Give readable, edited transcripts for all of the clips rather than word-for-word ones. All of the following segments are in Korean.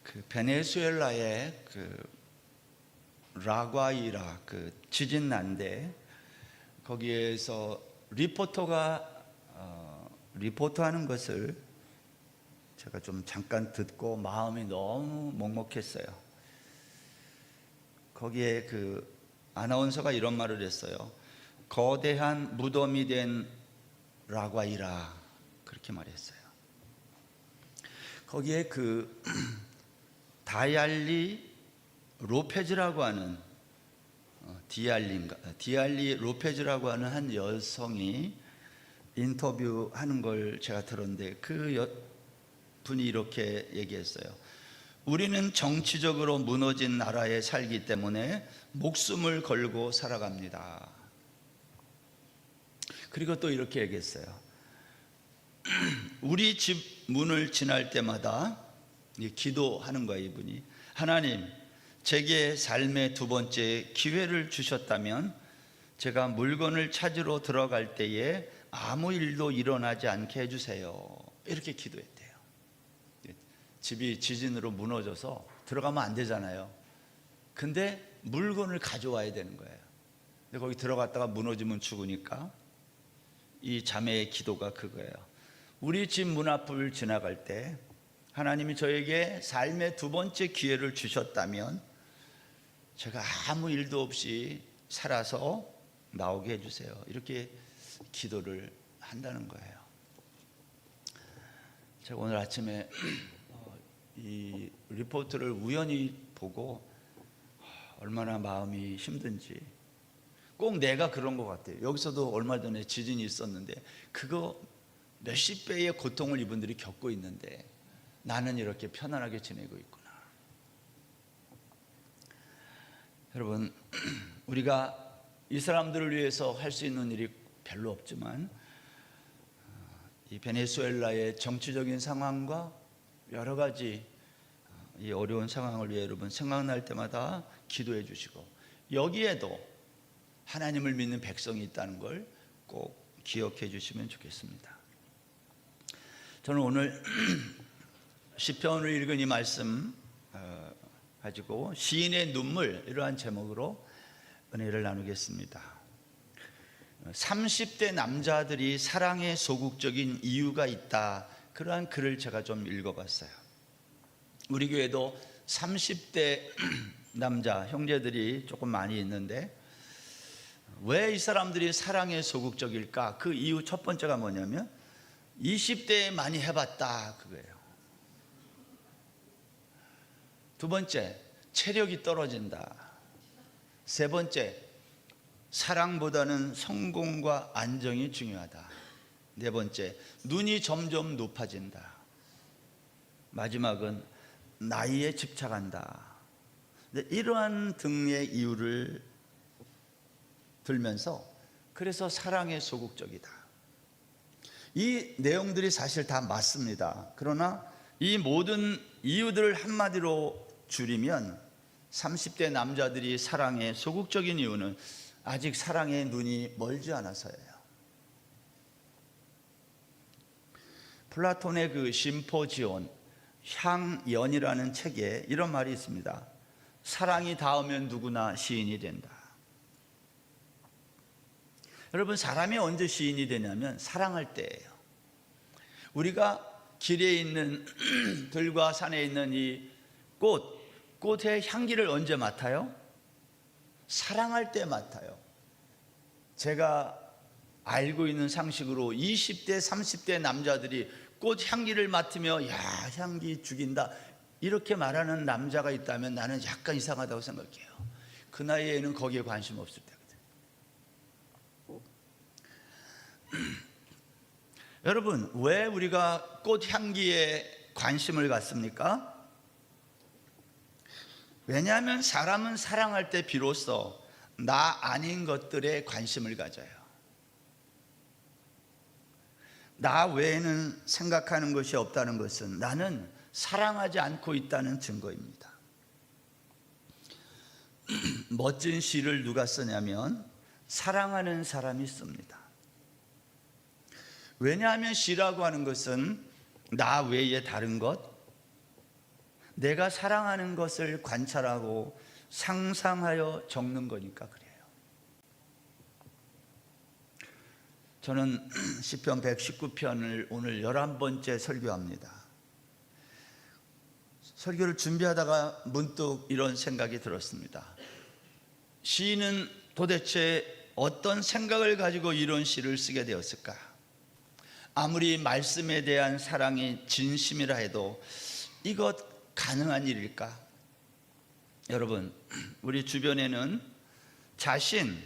그 베네수엘라의 그 라과이라 그 지진 난데 거기에서 리포터가 리포트하는 것을 제가 좀 잠깐 듣고 마음이 너무 먹먹했어요. 거기에 그 아나운서가 이런 말을 했어요. 거대한 무덤이 된 라과이라, 그렇게 말했어요. 거기에 그 다이알리 로페즈라고 하는 디알리 로페즈라고 하는 한 여성이 인터뷰하는 걸 제가 들었는데 그 분이 이렇게 얘기했어요. 우리는 정치적으로 무너진 나라에 살기 때문에 목숨을 걸고 살아갑니다. 그리고 또 이렇게 얘기했어요. 우리 집 문을 지날 때마다 기도하는 거예요. 이분이, 하나님, 제게 삶의 두 번째 기회를 주셨다면 제가 물건을 찾으러 들어갈 때에 아무 일도 일어나지 않게 해주세요. 이렇게 기도했대요. 집이 지진으로 무너져서 들어가면 안 되잖아요. 근데 물건을 가져와야 되는 거예요. 근데 거기 들어갔다가 무너지면 죽으니까 이 자매의 기도가 그거예요. 우리 집 문 앞을 지나갈 때 하나님이 저에게 삶의 두 번째 기회를 주셨다면 제가 아무 일도 없이 살아서 나오게 해주세요. 이렇게 기도를 한다는 거예요. 제가 오늘 아침에 이 리포트를 우연히 보고 얼마나 마음이 힘든지, 꼭 내가 그런 것 같아요. 여기서도 얼마 전에 지진이 있었는데 그거 몇십 배의 고통을 이분들이 겪고 있는데 나는 이렇게 편안하게 지내고 있구나. 여러분, 우리가 이 사람들을 위해서 할 수 있는 일이 별로 없지만 이 베네수엘라의 정치적인 상황과 여러 가지 이 어려운 상황을 위해 여러분 생각날 때마다 기도해 주시고, 여기에도 하나님을 믿는 백성이 있다는 걸 꼭 기억해 주시면 좋겠습니다. 저는 오늘 시편을 읽은 이 말씀 가지고 시인의 눈물, 이러한 제목으로 은혜를 나누겠습니다. 30대 남자들이 사랑에 소극적인 이유가 있다, 그러한 글을 제가 좀 읽어봤어요. 우리 교회도 30대 남자 형제들이 조금 많이 있는데 왜 이 사람들이 사랑에 소극적일까? 그 이유 첫 번째가 뭐냐면 20대에 많이 해봤다, 그거예요. 두 번째, 체력이 떨어진다. 세 번째, 사랑보다는 성공과 안정이 중요하다. 네 번째, 눈이 점점 높아진다. 마지막은 나이에 집착한다. 이러한 등의 이유를 들면서 그래서 사랑에 소극적이다. 이 내용들이 사실 다 맞습니다. 그러나 이 모든 이유들을 한마디로 줄이면 30대 남자들이 사랑에 소극적인 이유는 아직 사랑의 눈이 멀지 않아서예요. 플라톤의 그 심포지온, 향연이라는 책에 이런 말이 있습니다. 사랑이 닿으면 누구나 시인이 된다. 여러분, 사람이 언제 시인이 되냐면 사랑할 때예요. 우리가 길에 있는 들과 산에 있는 이 꽃의 향기를 언제 맡아요? 사랑할 때 맡아요. 제가 알고 있는 상식으로 20대, 30대 남자들이 꽃 향기를 맡으며 야, 향기 죽인다, 이렇게 말하는 남자가 있다면 나는 약간 이상하다고 생각해요. 그 나이에는 거기에 관심 없을 때거든요. 여러분, 왜 우리가 꽃 향기에 관심을 갖습니까? 왜냐하면 사람은 사랑할 때 비로소 나 아닌 것들에 관심을 가져요. 나 외에는 생각하는 것이 없다는 것은 나는 사랑하지 않고 있다는 증거입니다. 멋진 시를 누가 쓰냐면 사랑하는 사람이 씁니다. 왜냐하면 시라고 하는 것은 나 외에 다른 것, 내가 사랑하는 것을 관찰하고 상상하여 적는 거니까 그래요. 저는 시편 119편을 오늘 11번째 설교합니다. 설교를 준비하다가 문득 이런 생각이 들었습니다. 시인은 도대체 어떤 생각을 가지고 이런 시를 쓰게 되었을까? 아무리 말씀에 대한 사랑이 진심이라 해도 이것 가능한 일일까? 여러분, 우리 주변에는 자신,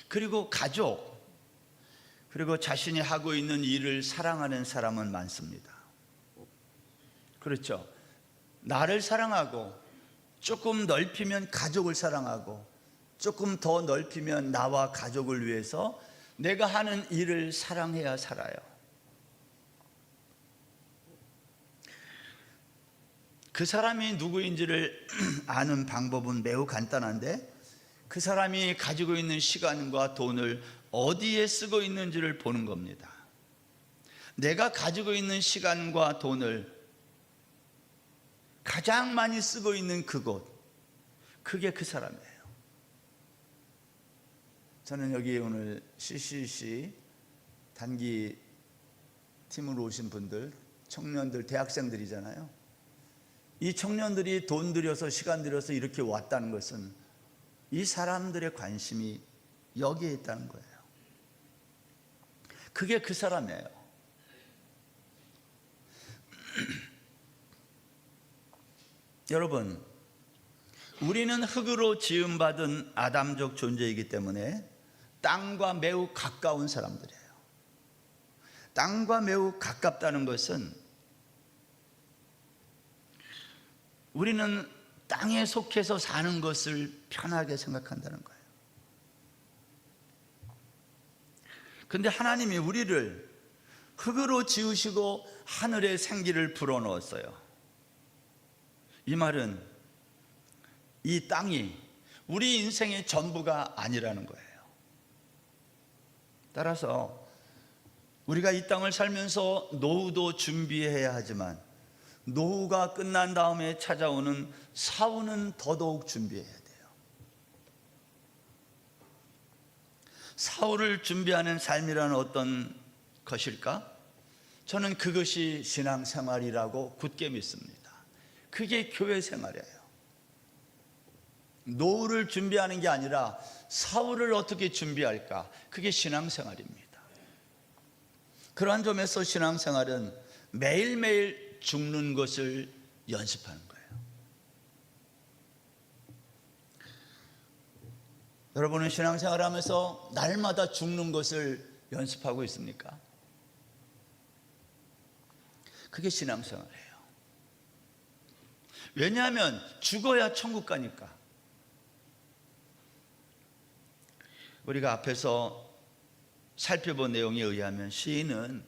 그리고 가족, 그리고 자신이 하고 있는 일을 사랑하는 사람은 많습니다. 그렇죠? 나를 사랑하고, 조금 넓히면 가족을 사랑하고, 조금 더 넓히면 나와 가족을 위해서 내가 하는 일을 사랑해야 살아요. 그 사람이 누구인지를 아는 방법은 매우 간단한데, 그 사람이 가지고 있는 시간과 돈을 어디에 쓰고 있는지를 보는 겁니다. 내가 가지고 있는 시간과 돈을 가장 많이 쓰고 있는 그곳, 그게 그 사람이에요. 저는 여기 오늘 CCC 단기 팀으로 오신 분들, 청년들, 대학생들이잖아요. 이 청년들이 돈 들여서 시간 들여서 이렇게 왔다는 것은 이 사람들의 관심이 여기에 있다는 거예요. 그게 그 사람이에요. 여러분, 우리는 흙으로 지음받은 아담적 존재이기 때문에 땅과 매우 가까운 사람들이에요. 땅과 매우 가깝다는 것은 우리는 땅에 속해서 사는 것을 편하게 생각한다는 거예요. 그런데 하나님이 우리를 흙으로 지으시고 하늘에 생기를 불어넣었어요. 이 말은 이 땅이 우리 인생의 전부가 아니라는 거예요. 따라서 우리가 이 땅을 살면서 노후도 준비해야 하지만 노후가 끝난 다음에 찾아오는 사후는 더더욱 준비해야 돼요. 사후를 준비하는 삶이라는 어떤 것일까? 저는 그것이 신앙생활이라고 굳게 믿습니다. 그게 교회 생활이에요. 노후를 준비하는 게 아니라 사후를 어떻게 준비할까? 그게 신앙생활입니다. 그러한 점에서 신앙생활은 매일매일 죽는 것을 연습하는 거예요. 여러분은 신앙생활을 하면서 날마다 죽는 것을 연습하고 있습니까? 그게 신앙생활이에요. 왜냐하면 죽어야 천국 가니까. 우리가 앞에서 살펴본 내용에 의하면 시인은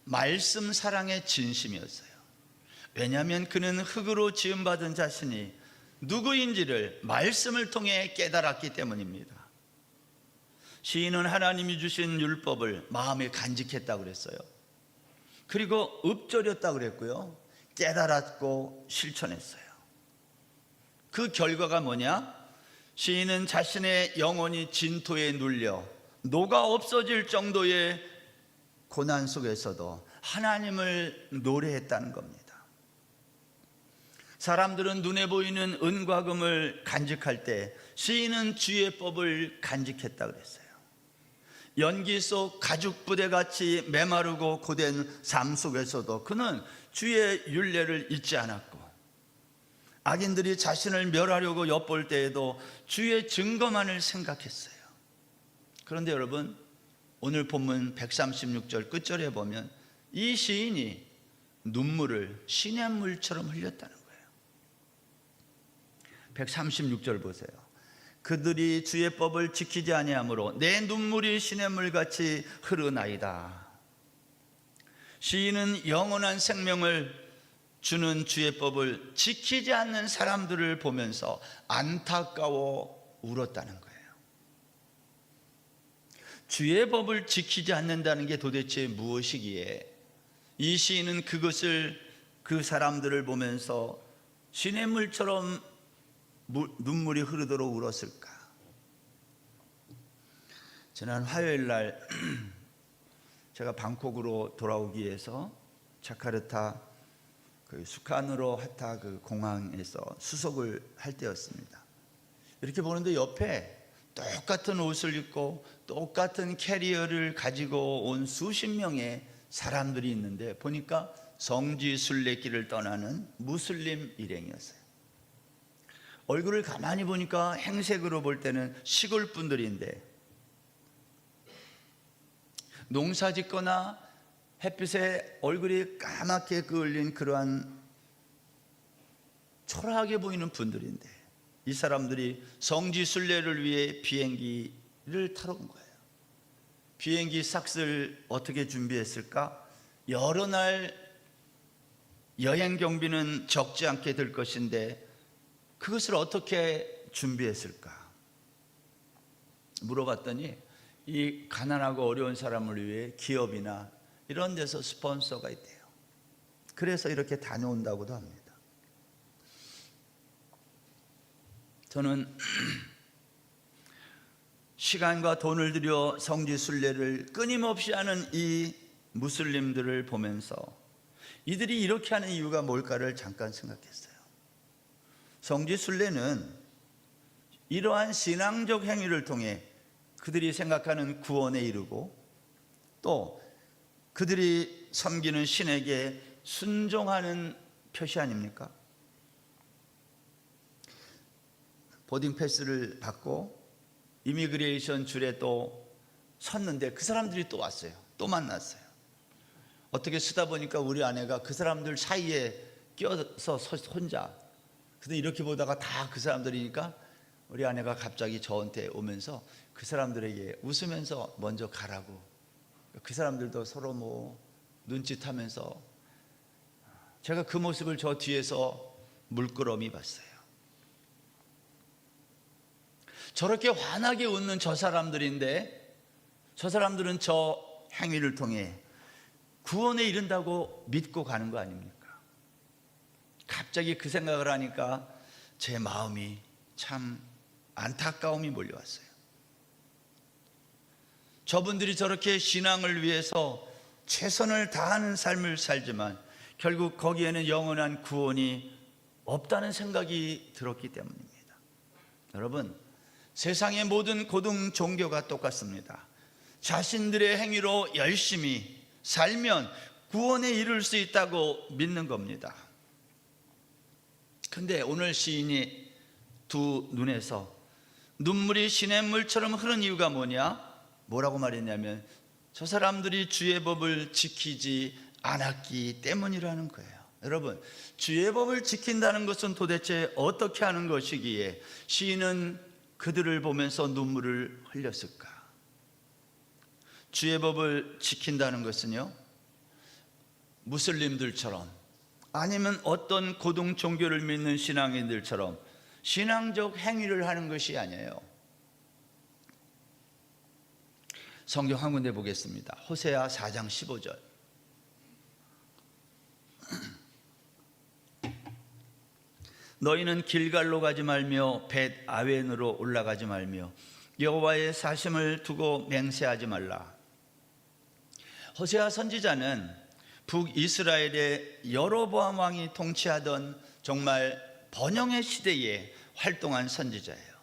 말씀 사랑의 진심이었어요. 왜냐하면 그는 흙으로 지음받은 자신이 누구인지를 말씀을 통해 깨달았기 때문입니다. 시인은 하나님이 주신 율법을 마음에 간직했다고 그랬어요. 그리고 읊조렸다고 그랬고요, 깨달았고 실천했어요. 그 결과가 뭐냐? 시인은 자신의 영혼이 진토에 눌려 녹아 없어질 정도의 고난 속에서도 하나님을 노래했다는 겁니다. 사람들은 눈에 보이는 은과 금을 간직할 때 시인은 주의 법을 간직했다 그랬어요. 연기 속 가죽 부대같이 메마르고 고된 삶 속에서도 그는 주의 율례를 잊지 않았고, 악인들이 자신을 멸하려고 엿볼 때에도 주의 증거만을 생각했어요. 그런데 여러분, 오늘 본문 136절 끝절에 보면 이 시인이 눈물을 시냇물처럼 흘렸다는 거예요. 136절 보세요. 그들이 주의 법을 지키지 아니하므로 내 눈물이 시냇물같이 흐르나이다. 시인은 영원한 생명을 주는 주의 법을 지키지 않는 사람들을 보면서 안타까워 울었다는 거예요. 주의 법을 지키지 않는다는 게 도대체 무엇이기에 이 시인은 그것을 그 사람들을 보면서 시냇물처럼 눈물이 흐르도록 울었을까? 지난 화요일 날 제가 방콕으로 돌아오기 위해서 자카르타 그 수카누로 하타 그 공항에서 수속을 할 때였습니다. 이렇게 보는데 옆에 똑같은 옷을 입고 똑같은 캐리어를 가지고 온 수십 명의 사람들이 있는데 보니까 성지 순례길을 떠나는 무슬림 일행이었어요. 얼굴을 가만히 보니까 행색으로 볼 때는 시골 분들인데 농사 짓거나 햇빛에 얼굴이 까맣게 그을린 그러한 초라하게 보이는 분들인데 이 사람들이 성지 순례를 위해 비행기를 타러 온 거예요. 비행기 삭스를 어떻게 준비했을까? 여러 날 여행 경비는 적지 않게 들 것인데 그것을 어떻게 준비했을까? 물어봤더니 이 가난하고 어려운 사람을 위해 기업이나 이런 데서 스폰서가 있대요. 그래서 이렇게 다녀온다고도 합니다. 저는 시간과 돈을 들여 성지 순례를 끊임없이 하는 이 무슬림들을 보면서 이들이 이렇게 하는 이유가 뭘까를 잠깐 생각했어요. 성지 순례는 이러한 신앙적 행위를 통해 그들이 생각하는 구원에 이르고 또 그들이 섬기는 신에게 순종하는 표시 아닙니까? 보딩 패스를 받고 이미그레이션 줄에 또 섰는데 그 사람들이 또 왔어요. 또 만났어요. 어떻게 쓰다 보니까 우리 아내가 그 사람들 사이에 끼어서 혼자, 근데 이렇게 보다가 다 그 사람들이니까 우리 아내가 갑자기 저한테 오면서 그 사람들에게 웃으면서 먼저 가라고. 그 사람들도 서로 뭐 눈짓하면서 제가 그 모습을 저 뒤에서 물끄러미 봤어요. 저렇게 환하게 웃는 저 사람들인데 저 사람들은 저 행위를 통해 구원에 이른다고 믿고 가는 거 아닙니까? 갑자기 그 생각을 하니까 제 마음이 참 안타까움이 몰려왔어요. 저분들이 저렇게 신앙을 위해서 최선을 다하는 삶을 살지만 결국 거기에는 영원한 구원이 없다는 생각이 들었기 때문입니다. 여러분, 세상의 모든 고등 종교가 똑같습니다. 자신들의 행위로 열심히 살면 구원에 이룰 수 있다고 믿는 겁니다. 근데 오늘 시인이 두 눈에서 눈물이 시냇물처럼 흐른 이유가 뭐냐? 뭐라고 말했냐면 저 사람들이 주의 법을 지키지 않았기 때문이라는 거예요. 여러분, 주의 법을 지킨다는 것은 도대체 어떻게 하는 것이기에 시인은 그들을 보면서 눈물을 흘렸을까? 주의 법을 지킨다는 것은요, 무슬림들처럼 아니면 어떤 고등 종교를 믿는 신앙인들처럼 신앙적 행위를 하는 것이 아니에요. 성경 한 군데 보겠습니다. 호세아 4장 15절. 너희는 길갈로 가지 말며 벳 아웬으로 올라가지 말며 여호와의 사심을 두고 맹세하지 말라. 호세아 선지자는 북이스라엘의 여로보암 왕이 통치하던 정말 번영의 시대에 활동한 선지자예요.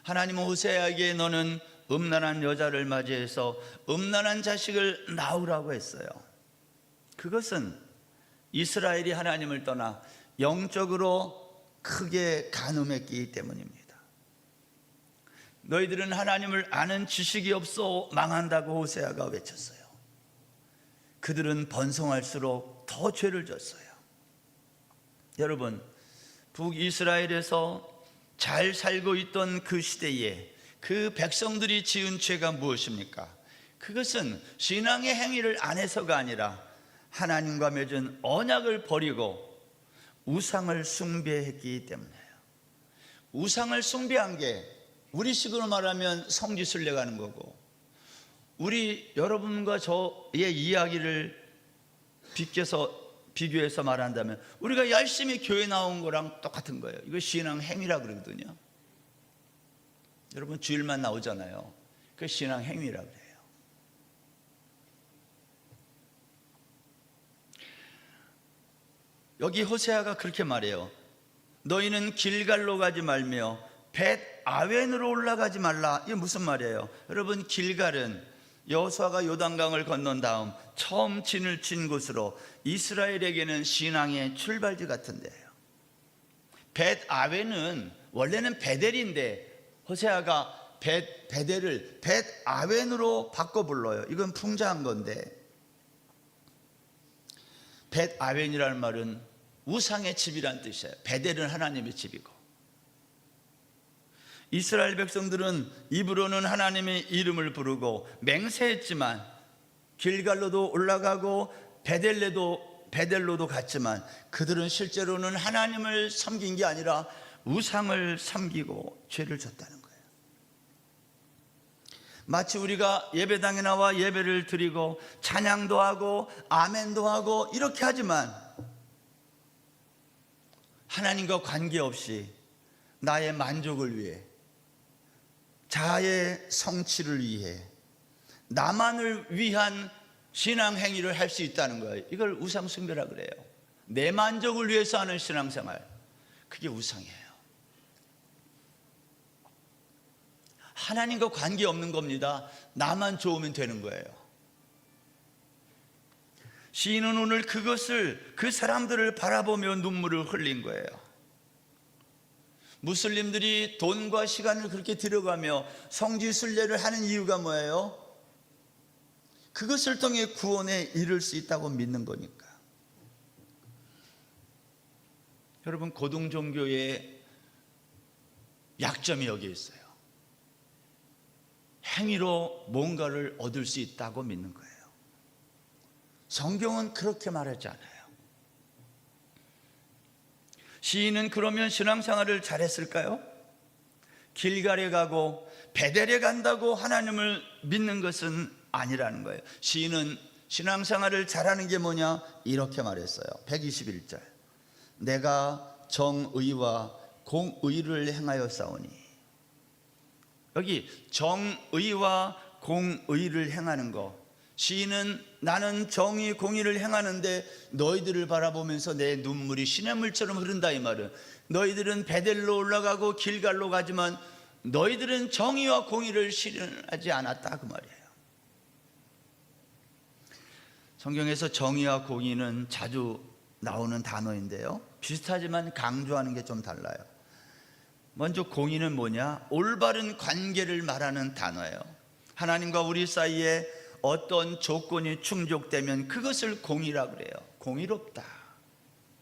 하나님은 호세아에게 너는 음란한 여자를 맞이해서 음란한 자식을 낳으라고 했어요. 그것은 이스라엘이 하나님을 떠나 영적으로 크게 간음했기 때문입니다. 너희들은 하나님을 아는 지식이 없어 망한다고 호세아가 외쳤어요. 그들은 번성할수록 더 죄를 졌어요. 여러분, 북이스라엘에서 잘 살고 있던 그 시대에 그 백성들이 지은 죄가 무엇입니까? 그것은 신앙의 행위를 안 해서가 아니라 하나님과 맺은 언약을 버리고 우상을 숭배했기 때문이에요. 우상을 숭배한 게 우리식으로 말하면 성지순례 가는 거고, 우리 여러분과 저의 이야기를 비껴서 비교해서 말한다면 우리가 열심히 교회 나온 거랑 똑같은 거예요. 이거 신앙 행위라 그러거든요. 여러분 주일만 나오잖아요. 그 신앙 행위라 그래요. 여기 호세아가 그렇게 말해요. 너희는 길갈로 가지 말며 벳 아웬으로 올라가지 말라. 이게 무슨 말이에요? 여러분 길갈은 여호수아가 요단강을 건넌 다음 처음 진을 친 곳으로 이스라엘에게는 신앙의 출발지 같은 데예요. 벳 아웬은 원래는 베델인데 호세아가 베델을 벳 아웬으로 바꿔 불러요. 이건 풍자한 건데, 벳 아웬이라는 말은 우상의 집이란 뜻이에요. 베델은 하나님의 집이고, 이스라엘 백성들은 입으로는 하나님의 이름을 부르고 맹세했지만 길갈로도 올라가고 베델로도 갔지만 그들은 실제로는 하나님을 섬긴 게 아니라 우상을 섬기고 죄를 졌다는 거예요. 마치 우리가 예배당에 나와 예배를 드리고 찬양도 하고 아멘도 하고 이렇게 하지만 하나님과 관계없이 나의 만족을 위해, 자아의 성취를 위해, 나만을 위한 신앙 행위를 할 수 있다는 거예요. 이걸 우상 숭배라 그래요. 내 만족을 위해서 하는 신앙생활, 그게 우상이에요. 하나님과 관계없는 겁니다. 나만 좋으면 되는 거예요. 시인은 오늘 그 사람들을 바라보며 눈물을 흘린 거예요. 무슬림들이 돈과 시간을 그렇게 들여가며 성지순례를 하는 이유가 뭐예요? 그것을 통해 구원에 이를 수 있다고 믿는 거니까. 여러분, 고등종교의 약점이 여기 있어요. 행위로 뭔가를 얻을 수 있다고 믿는 거예요. 성경은 그렇게 말하지 않아요. 시인은 그러면 신앙생활을 잘했을까요? 길갈에 가고 베델에 간다고 하나님을 믿는 것은 아니라는 거예요. 시인은 신앙생활을 잘하는 게 뭐냐? 이렇게 말했어요. 121절. 내가 정의와 공의를 행하여 싸우니. 여기 정의와 공의를 행하는 거, 시인은 나는 정의 공의를 행하는데 너희들을 바라보면서 내 눈물이 시냇물처럼 흐른다, 이 말은 너희들은 베델로 올라가고 길갈로 가지만 너희들은 정의와 공의를 실현하지 않았다, 그 말이에요. 성경에서 정의와 공의는 자주 나오는 단어인데요, 비슷하지만 강조하는 게 좀 달라요. 먼저 공의는 뭐냐? 올바른 관계를 말하는 단어예요. 하나님과 우리 사이에 어떤 조건이 충족되면 그것을 공의라 그래요. 공의롭다.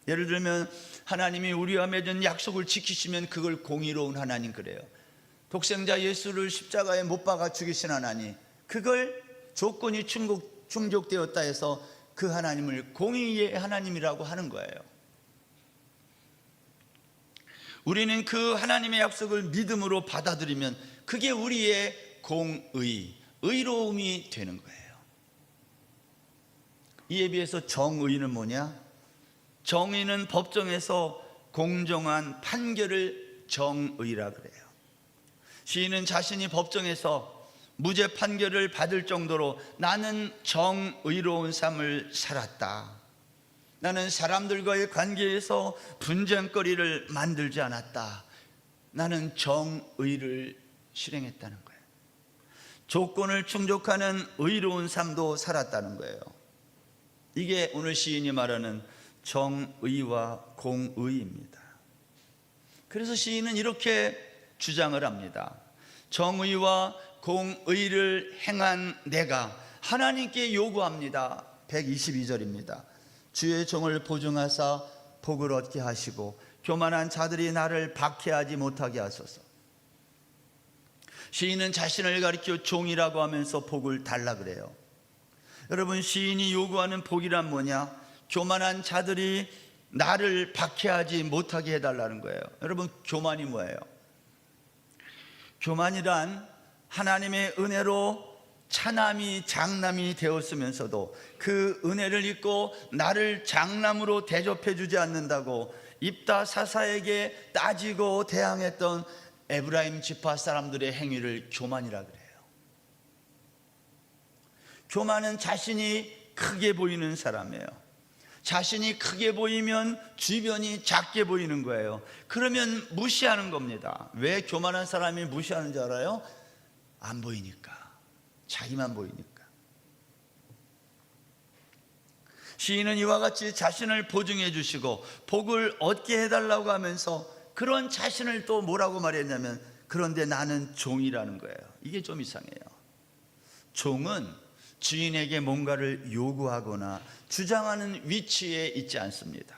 예를 들면 하나님이 우리와 맺은 약속을 지키시면 그걸 공의로운 하나님 그래요. 독생자 예수를 십자가에 못 박아 죽이신 하나님, 그걸 조건이 충족되었다 해서 그 하나님을 공의의 하나님이라고 하는 거예요. 우리는 그 하나님의 약속을 믿음으로 받아들이면 그게 우리의 공의, 의로움이 되는 거예요. 이에 비해서 정의는 뭐냐? 정의는 법정에서 공정한 판결을 정의라 그래요. 시인은 자신이 법정에서 무죄 판결을 받을 정도로 나는 정의로운 삶을 살았다, 나는 사람들과의 관계에서 분쟁거리를 만들지 않았다, 나는 정의를 실행했다는 거예요. 조건을 충족하는 의로운 삶도 살았다는 거예요. 이게 오늘 시인이 말하는 정의와 공의입니다. 그래서 시인은 이렇게 주장을 합니다. 정의와 공의를 행한 내가 하나님께 요구합니다. 122절입니다. 주의 종을 보증하사 복을 얻게 하시고 교만한 자들이 나를 박해하지 못하게 하소서. 시인은 자신을 가리켜 종이라고 하면서 복을 달라 그래요. 여러분, 시인이 요구하는 복이란 뭐냐? 교만한 자들이 나를 박해하지 못하게 해달라는 거예요. 여러분, 교만이 뭐예요? 교만이란 하나님의 은혜로 차남이 장남이 되었으면서도 그 은혜를 잊고 나를 장남으로 대접해 주지 않는다고 입다 사사에게 따지고 대항했던 에브라임 지파 사람들의 행위를 교만이라 그래요. 교만은 자신이 크게 보이는 사람이에요. 자신이 크게 보이면 주변이 작게 보이는 거예요. 그러면 무시하는 겁니다. 왜 교만한 사람이 무시하는 줄 알아요? 안 보이니까. 자기만 보이니까. 시인은 이와 같이 자신을 보증해 주시고 복을 얻게 해달라고 하면서 그런 자신을 또 뭐라고 말했냐면, 그런데 나는 종이라는 거예요. 이게 좀 이상해요. 종은 주인에게 뭔가를 요구하거나 주장하는 위치에 있지 않습니다.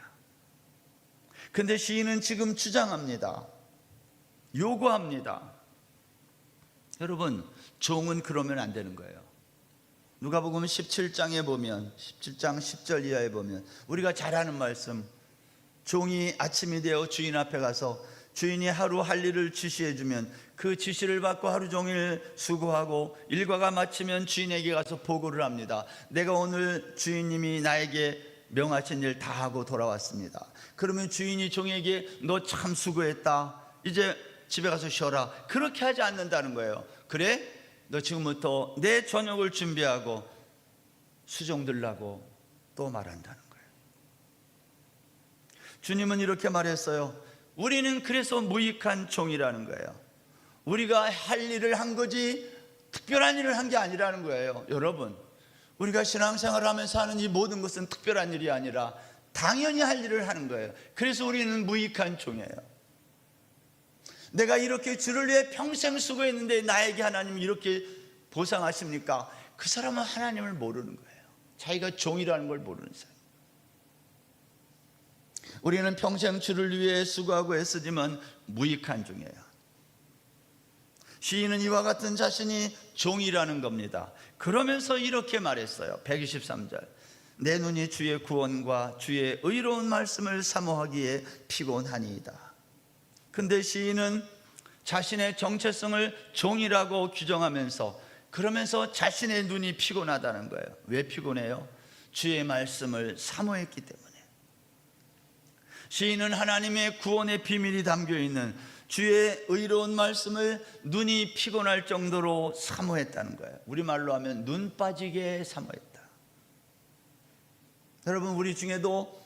근데 시인은 지금 주장합니다. 요구합니다. 여러분, 종은 그러면 안 되는 거예요. 누가복음 17장에 보면, 17장 10절 이하에 보면 우리가 잘 아는 말씀, 종이 아침이 되어 주인 앞에 가서 주인이 하루 할 일을 지시해 주면 그 지시를 받고 하루 종일 수고하고 일과가 마치면 주인에게 가서 보고를 합니다. 내가 오늘 주인님이 나에게 명하신 일 다 하고 돌아왔습니다. 그러면 주인이 종에게 너 참 수고했다, 이제 집에 가서 쉬어라, 그렇게 하지 않는다는 거예요. 그래? 너 지금부터 내 저녁을 준비하고 수종 들라고 또 말한다는 거예요. 주님은 이렇게 말했어요. 우리는 그래서 무익한 종이라는 거예요. 우리가 할 일을 한 거지 특별한 일을 한 게 아니라는 거예요. 여러분, 우리가 신앙생활을 하면서 하는 이 모든 것은 특별한 일이 아니라 당연히 할 일을 하는 거예요. 그래서 우리는 무익한 종이에요. 내가 이렇게 주를 위해 평생 수고했는데 나에게 하나님 이렇게 보상하십니까? 그 사람은 하나님을 모르는 거예요. 자기가 종이라는 걸 모르는 사람. 우리는 평생 주를 위해 수고하고 애쓰지만 무익한 종이에요. 시인은 이와 같은 자신이 종이라는 겁니다. 그러면서 이렇게 말했어요. 123절. 내 눈이 주의 구원과 주의 의로운 말씀을 사모하기에 피곤하니이다. 근데 시인은 자신의 정체성을 종이라고 규정하면서, 그러면서 자신의 눈이 피곤하다는 거예요. 왜 피곤해요? 주의 말씀을 사모했기 때문에. 시인은 하나님의 구원의 비밀이 담겨있는 주의 의로운 말씀을 눈이 피곤할 정도로 사모했다는 거예요. 우리말로 하면 눈 빠지게 사모했다. 여러분, 우리 중에도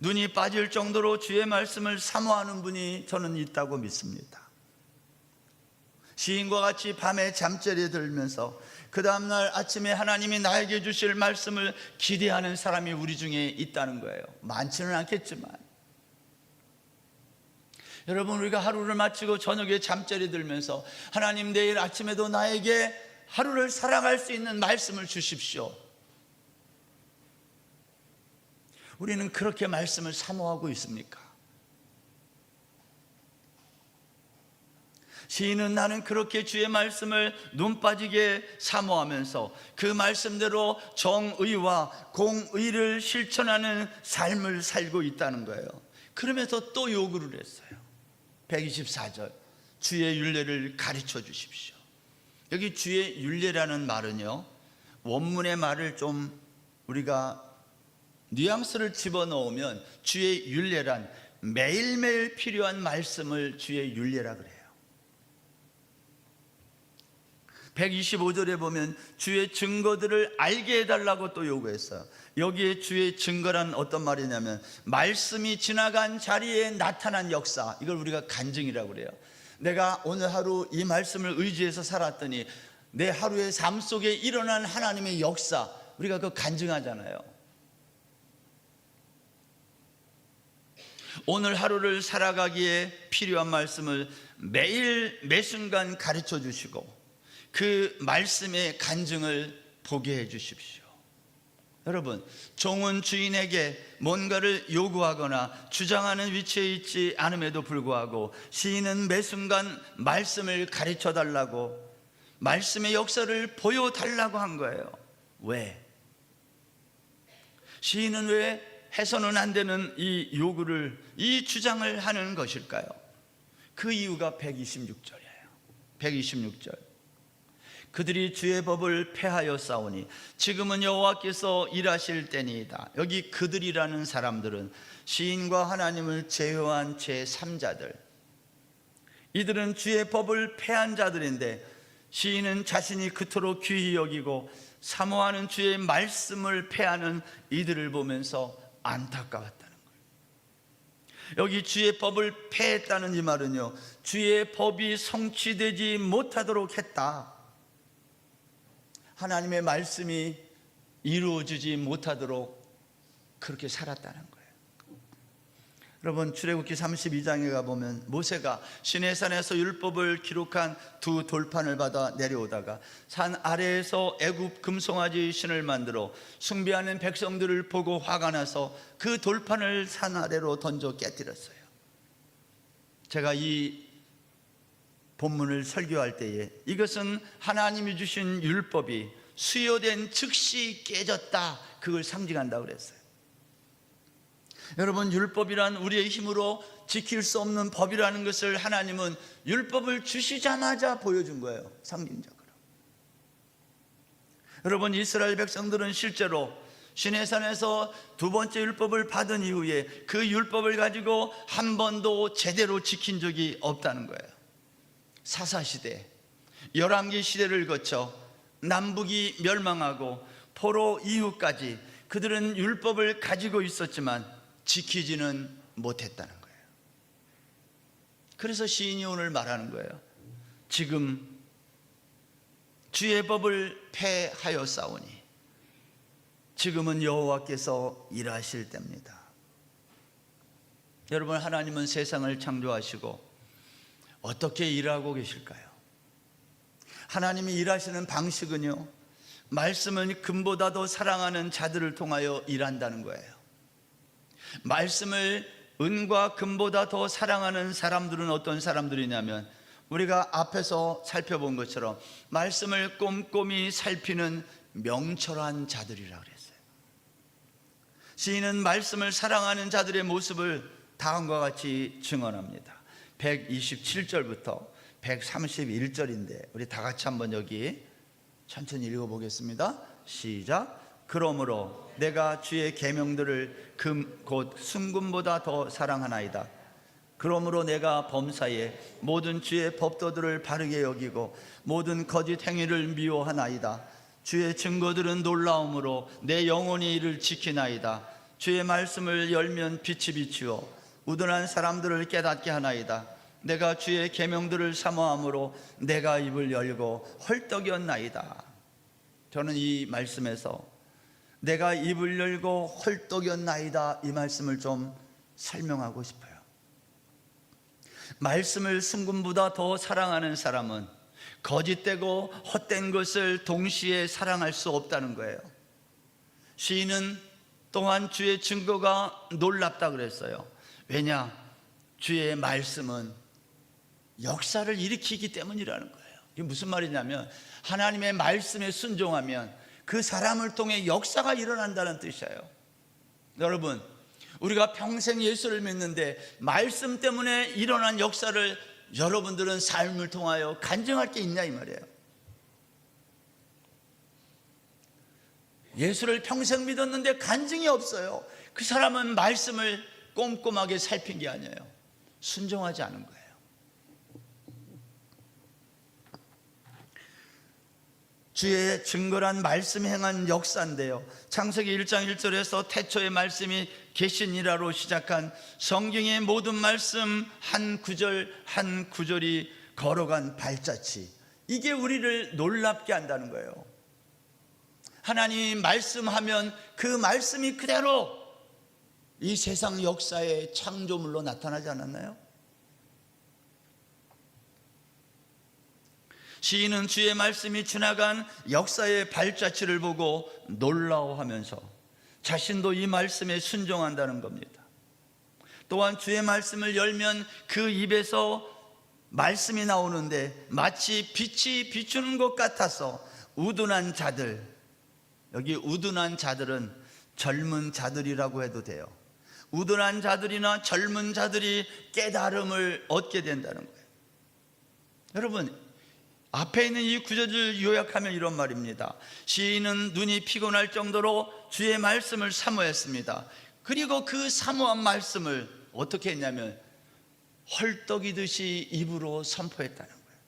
눈이 빠질 정도로 주의 말씀을 사모하는 분이 저는 있다고 믿습니다. 시인과 같이 밤에 잠자리에 들면서 그 다음날 아침에 하나님이 나에게 주실 말씀을 기대하는 사람이 우리 중에 있다는 거예요. 많지는 않겠지만. 여러분, 우리가 하루를 마치고 저녁에 잠자리에 들면서 하나님, 내일 아침에도 나에게 하루를 살아갈 수 있는 말씀을 주십시오. 우리는 그렇게 말씀을 사모하고 있습니까? 시인은 나는 그렇게 주의 말씀을 눈 빠지게 사모하면서 그 말씀대로 정의와 공의를 실천하는 삶을 살고 있다는 거예요. 그러면서 또 요구를 했어요. 124절. 주의 율례를 가르쳐 주십시오. 여기 주의 율례라는 말은요, 원문의 말을 좀 우리가 뉘앙스를 집어넣으면 주의 율례란 매일매일 필요한 말씀을 주의 율례라 그래요. 125절에 보면 주의 증거들을 알게 해달라고 또 요구했어요. 여기에 주의 증거란 어떤 말이냐면 말씀이 지나간 자리에 나타난 역사, 이걸 우리가 간증이라고 그래요. 내가 오늘 하루 이 말씀을 의지해서 살았더니 내 하루의 삶 속에 일어난 하나님의 역사, 우리가 그거 간증하잖아요. 오늘 하루를 살아가기에 필요한 말씀을 매일 매순간 가르쳐 주시고 그 말씀의 간증을 보게 해 주십시오. 여러분, 종은 주인에게 뭔가를 요구하거나 주장하는 위치에 있지 않음에도 불구하고 시인은 매순간 말씀을 가르쳐 달라고, 말씀의 역사를 보여달라고 한 거예요. 왜? 시인은 왜 해서는 안 되는 이 요구를, 이 주장을 하는 것일까요? 그 이유가 126절이에요. 126절. 그들이 주의 법을 폐하여 싸우니 지금은 여호와께서 일하실 때니이다. 여기 그들이라는 사람들은 시인과 하나님을 제어한 제3자들, 이들은 주의 법을 폐한 자들인데 시인은 자신이 그토록 귀히 여기고 사모하는 주의 말씀을 폐하는 이들을 보면서 안타까웠다는 거예요. 여기 주의 법을 폐했다는 이 말은요, 주의 법이 성취되지 못하도록 했다. 하나님의 말씀이 이루어지지 못하도록 그렇게 살았다는 거예요. 여러분, 출애굽기 32장에 가보면 모세가 시내산에서 율법을 기록한 두 돌판을 받아 내려오다가 산 아래에서 애굽 금송아지 신을 만들어 숭배하는 백성들을 보고 화가 나서 그 돌판을 산 아래로 던져 깨뜨렸어요. 제가 이 본문을 설교할 때에 이것은 하나님이 주신 율법이 수여된 즉시 깨졌다, 그걸 상징한다고 그랬어요. 여러분, 율법이란 우리의 힘으로 지킬 수 없는 법이라는 것을 하나님은 율법을 주시자마자 보여준 거예요, 상징적으로. 여러분, 이스라엘 백성들은 실제로 시내산에서 두 번째 율법을 받은 이후에 그 율법을 가지고 한 번도 제대로 지킨 적이 없다는 거예요. 사사시대, 열왕기 시대를 거쳐 남북이 멸망하고 포로 이후까지 그들은 율법을 가지고 있었지만 지키지는 못했다는 거예요. 그래서 시인이 오늘 말하는 거예요. 지금 주의 법을 폐하여 싸우니 지금은 여호와께서 일하실 때입니다. 여러분, 하나님은 세상을 창조하시고 어떻게 일하고 계실까요? 하나님이 일하시는 방식은요, 말씀을 금보다 더 사랑하는 자들을 통하여 일한다는 거예요. 말씀을 은과 금보다 더 사랑하는 사람들은 어떤 사람들이냐면 우리가 앞에서 살펴본 것처럼 말씀을 꼼꼼히 살피는 명철한 자들이라 그랬어요. 시인은 말씀을 사랑하는 자들의 모습을 다음과 같이 증언합니다. 127절부터 131절인데 우리 다 같이 한번 여기 천천히 읽어보겠습니다. 시작. 그러므로 내가 주의 계명들을 금 곧 순금보다 더 사랑하나이다. 그러므로 내가 범사에 모든 주의 법도들을 바르게 여기고 모든 거짓 행위를 미워하나이다. 주의 증거들은 놀라움으로 내 영혼이 이를 지키나이다. 주의 말씀을 열면 빛이 비추어 우둔한 사람들을 깨닫게 하나이다. 내가 주의 계명들을 사모함으로 내가 입을 열고 헐떡였나이다. 저는 이 말씀에서 내가 입을 열고 헐떡였나이다, 이 말씀을 좀 설명하고 싶어요. 말씀을 순금보다 더 사랑하는 사람은 거짓되고 헛된 것을 동시에 사랑할 수 없다는 거예요. 시인은 또한 주의 증거가 놀랍다 그랬어요. 왜냐? 주의 말씀은 역사를 일으키기 때문이라는 거예요. 이게 무슨 말이냐면 하나님의 말씀에 순종하면 그 사람을 통해 역사가 일어난다는 뜻이에요. 여러분, 우리가 평생 예수를 믿는데 말씀 때문에 일어난 역사를 여러분들은 삶을 통하여 간증할 게 있냐 이 말이에요. 예수를 평생 믿었는데 간증이 없어요. 그 사람은 말씀을 꼼꼼하게 살핀 게 아니에요. 순종하지 않은 거예요. 주의 증거란 말씀 행한 역사인데요, 창세기 1장 1절에서 태초의 말씀이 계시니라로 시작한 성경의 모든 말씀 한 구절 한 구절이 걸어간 발자취, 이게 우리를 놀랍게 한다는 거예요. 하나님이 말씀하면 그 말씀이 그대로 이 세상 역사의 창조물로 나타나지 않았나요? 시인은 주의 말씀이 지나간 역사의 발자취를 보고 놀라워하면서 자신도 이 말씀에 순종한다는 겁니다. 또한 주의 말씀을 열면 그 입에서 말씀이 나오는데 마치 빛이 비추는 것 같아서 우둔한 자들, 여기 우둔한 자들은 젊은 자들이라고 해도 돼요. 우둔한 자들이나 젊은 자들이 깨달음을 얻게 된다는 거예요. 여러분, 앞에 있는 이 구절을 요약하면 이런 말입니다. 시인은 눈이 피곤할 정도로 주의 말씀을 사모했습니다. 그리고 그 사모한 말씀을 어떻게 했냐면 헐떡이듯이 입으로 선포했다는 거예요.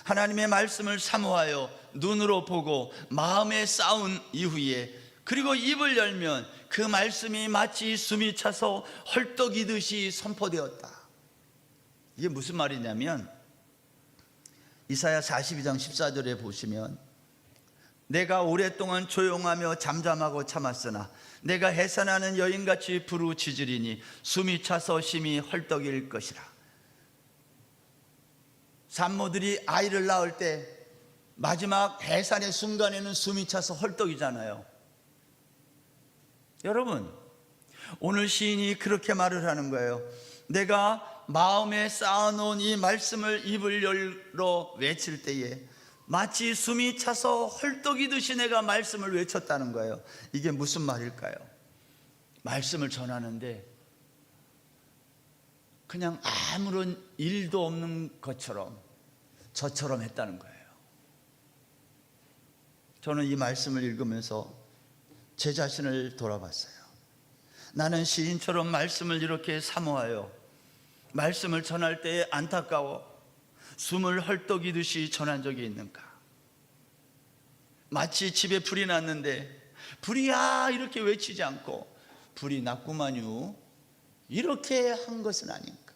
하나님의 말씀을 사모하여 눈으로 보고 마음에 쌓은 이후에 그리고 입을 열면 그 말씀이 마치 숨이 차서 헐떡이듯이 선포되었다. 이게 무슨 말이냐면 이사야 42장 14절에 보시면 내가 오랫동안 조용하며 잠잠하고 참았으나 내가 해산하는 여인같이 부르짖으리니 숨이 차서 심히 헐떡일 것이라. 산모들이 아이를 낳을 때 마지막 해산의 순간에는 숨이 차서 헐떡이잖아요. 여러분, 오늘 시인이 그렇게 말을 하는 거예요. 내가 마음에 쌓아놓은 이 말씀을 입을 열어 외칠 때에 마치 숨이 차서 헐떡이듯이 내가 말씀을 외쳤다는 거예요. 이게 무슨 말일까요? 말씀을 전하는데 그냥 아무런 일도 없는 것처럼 저처럼 했다는 거예요. 저는 이 말씀을 읽으면서 제 자신을 돌아봤어요. 나는 시인처럼 말씀을 이렇게 사모하여 말씀을 전할 때에 안타까워 숨을 헐떡이듯이 전한 적이 있는가? 마치 집에 불이 났는데 불이야 이렇게 외치지 않고 불이 났구만요 이렇게 한 것은 아닌가?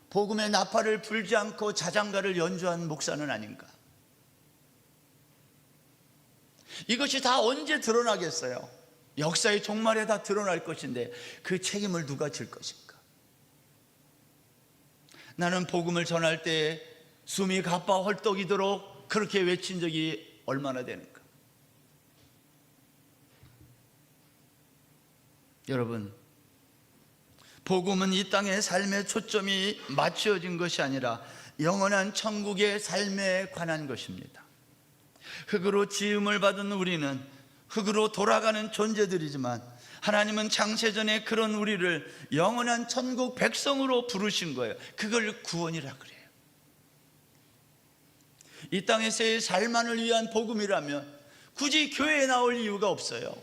복음의 나팔을 불지 않고 자장가를 연주한 목사는 아닌가? 이것이 다 언제 드러나겠어요? 역사의 종말에 다 드러날 것인데 그 책임을 누가 질 것인가? 나는 복음을 전할 때 숨이 가빠 헐떡이도록 그렇게 외친 적이 얼마나 되는가? 여러분, 복음은 이 땅의 삶의 초점이 맞추어진 것이 아니라 영원한 천국의 삶에 관한 것입니다. 흙으로 지음을 받은 우리는 흙으로 돌아가는 존재들이지만 하나님은 창세전에 그런 우리를 영원한 천국 백성으로 부르신 거예요. 그걸 구원이라 그래요. 이 땅에서의 삶만을 위한 복음이라면 굳이 교회에 나올 이유가 없어요.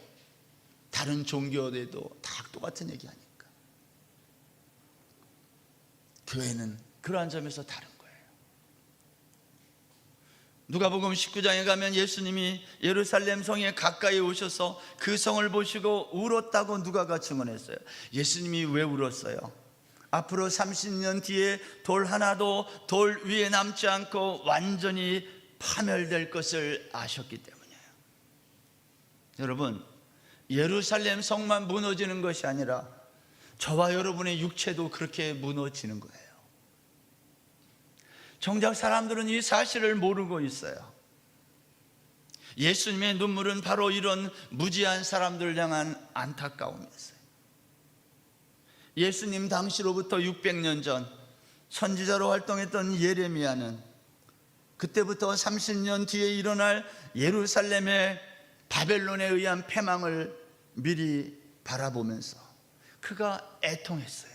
다른 종교에도 다 똑같은 얘기 아닐까? 교회는 그러한 점에서 다른 거예요. 누가복음 19장에 가면 예수님이 예루살렘 성에 가까이 오셔서 그 성을 보시고 울었다고 누가가 증언했어요. 예수님이 왜 울었어요? 앞으로 30년 뒤에 돌 하나도 돌 위에 남지 않고 완전히 파멸될 것을 아셨기 때문이에요. 여러분, 예루살렘 성만 무너지는 것이 아니라 저와 여러분의 육체도 그렇게 무너지는 거예요. 정작 사람들은 이 사실을 모르고 있어요. 예수님의 눈물은 바로 이런 무지한 사람들을 향한 안타까움이었어요. 예수님 당시로부터 600년 전 선지자로 활동했던 예레미야는 그때부터 30년 뒤에 일어날 예루살렘의 바벨론에 의한 패망을 미리 바라보면서 그가 애통했어요.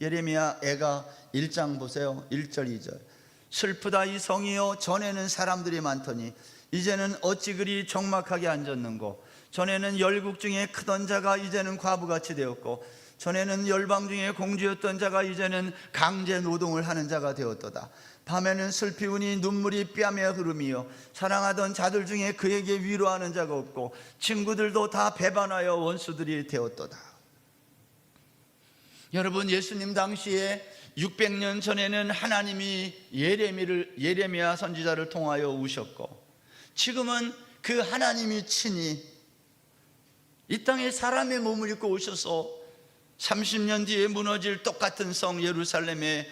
예레미야 애가 1장 보세요. 1절 2절. 슬프다 이 성이여, 전에는 사람들이 많더니 이제는 어찌 그리 적막하게 앉았는고. 전에는 열국 중에 크던 자가 이제는 과부같이 되었고, 전에는 열방 중에 공주였던 자가 이제는 강제 노동을 하는 자가 되었도다. 밤에는 슬피 우니 눈물이 뺨에 흐름이요, 사랑하던 자들 중에 그에게 위로하는 자가 없고 친구들도 다 배반하여 원수들이 되었도다. 여러분, 예수님 당시에 600년 전에는 하나님이 예레미야 선지자를 통하여 우셨고, 지금은 그 하나님이 친히 이 땅에 사람의 몸을 입고 오셔서 30년 뒤에 무너질 똑같은 성 예루살렘의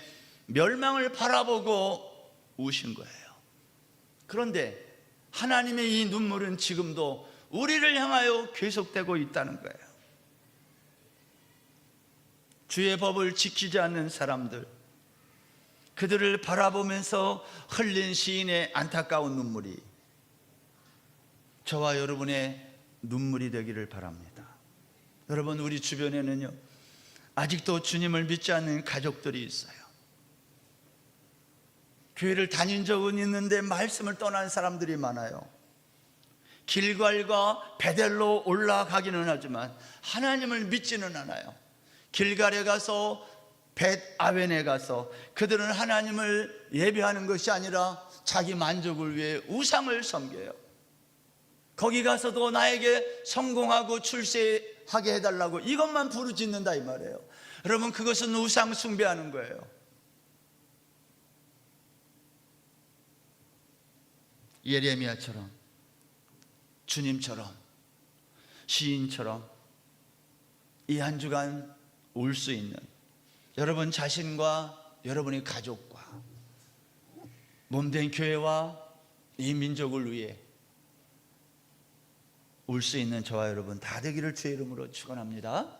멸망을 바라보고 우신 거예요. 그런데 하나님의 이 눈물은 지금도 우리를 향하여 계속되고 있다는 거예요. 주의 법을 지키지 않는 사람들, 그들을 바라보면서 흘린 시인의 안타까운 눈물이 저와 여러분의 눈물이 되기를 바랍니다. 여러분, 우리 주변에는요, 아직도 주님을 믿지 않는 가족들이 있어요. 교회를 다닌 적은 있는데 말씀을 떠난 사람들이 많아요. 길갈과 베델로 올라가기는 하지만 하나님을 믿지는 않아요. 길갈에 가서 벳아웬에 가서 그들은 하나님을 예배하는 것이 아니라 자기 만족을 위해 우상을 섬겨요. 거기 가서도 나에게 성공하고 출세하게 해달라고 이것만 부르짖는다 이 말이에요. 여러분, 그것은 우상 숭배하는 거예요. 예레미야처럼, 주님처럼, 시인처럼 이 한 주간 울 수 있는 여러분 자신과 여러분의 가족과 몸된 교회와 이 민족을 위해 울 수 있는 저와 여러분 다 되기를 주의 이름으로 축원합니다.